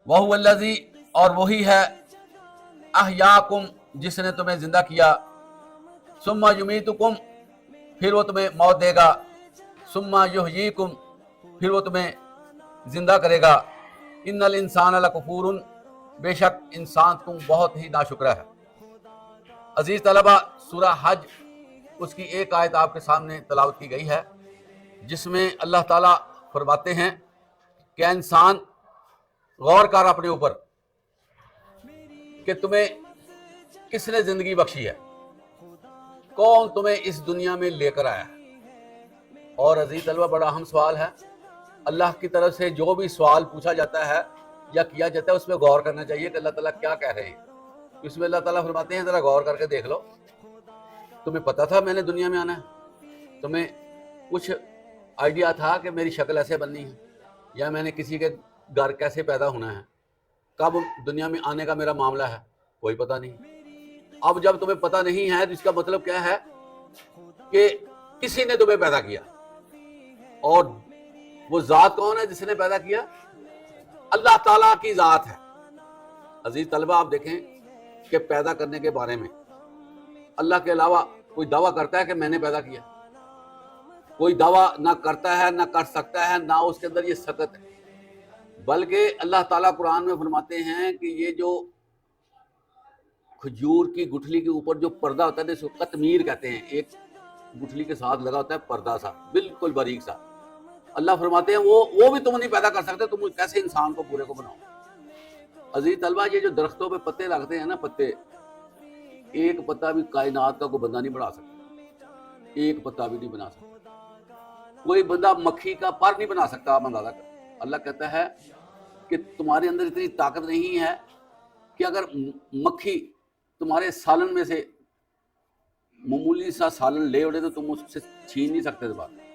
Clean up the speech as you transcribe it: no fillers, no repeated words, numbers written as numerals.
वहुवल्लज़ी, और वही है, अहयाकुम, जिसने तुम्हें जिंदा किया, सुम्मा युमीतुकुम, फिर वो तुम्हें मौत देगा, सुम्मा युहयीकुम, फिर वो तुम्हें जिंदा करेगा। इन्नल इंसान लकफूरुन, बेशक इंसान तुम बहुत ही नाशुक्र है। अजीज तलबा, सूरह हज उसकी एक आयत आपके सामने तलावत की गई है, जिसमें अल्लाह ताला फरमाते हैं कि इंसान गौर कर अपने ऊपर कि तुम्हें किसने जिंदगी बख्शी है, कौन तुम्हें इस दुनिया में लेकर आया है। और अजीज तलबा, बड़ा अहम सवाल है। अल्लाह की तरफ से जो भी सवाल पूछा जाता है या किया जाता है, उसमें गौर करना चाहिए कि अल्लाह ताला क्या कह रहे हैं। इसमें अल्लाह ताला फरमाते हैं, जरा गौर करके देख लो, तुम्हें पता था मैंने दुनिया में आना है? तुम्हें कुछ आइडिया था कि मेरी शक्ल ऐसे बननी है, या मैंने किसी के घर कैसे पैदा होना है, कब दुनिया में आने का मेरा मामला है? कोई पता नहीं। अब जब तुम्हें पता नहीं है तो इसका मतलब क्या है कि किसी ने तुम्हें पैदा किया। और वो जात कौन है जिसने पैदा किया? अल्लाह ताला की जात है। अजीज तलबा, आप देखें कि पैदा करने के बारे में अल्लाह के अलावा कोई दावा करता है कि मैंने पैदा किया? कोई दावा ना करता है, ना कर सकता है, ना उसके अंदर ये सकत है। बल्कि अल्लाह ताला कुरान में फरमाते हैं कि ये जो खजूर की गुठली के ऊपर जो पर्दा होता है, जिसको कतमीर कहते हैं, एक गुठली के साथ लगा होता है पर्दा सा, बिल्कुल बारीक सा। अल्लाह फरमाते हैं वो भी तुम नहीं पैदा कर सकते, तुम कैसे इंसान को पूरे को बनाओ। अजीज तलबा, ये जो दरख्तों पे पत्ते लगते हैं ना, पत्ते, एक पत्ता भी कायनात का कोई बंदा नहीं बना सकता, एक पत्ता भी नहीं बना सकता। कोई बंदा मक्खी का पर नहीं बना सकता। आप अंदाजा कर, अल्लाह कहता है कि तुम्हारे अंदर इतनी ताकत नहीं है कि अगर मक्खी तुम्हारे सालन में से मामूली सा सालन ले उड़े तो तुम उससे छीन नहीं सकते दोबारा।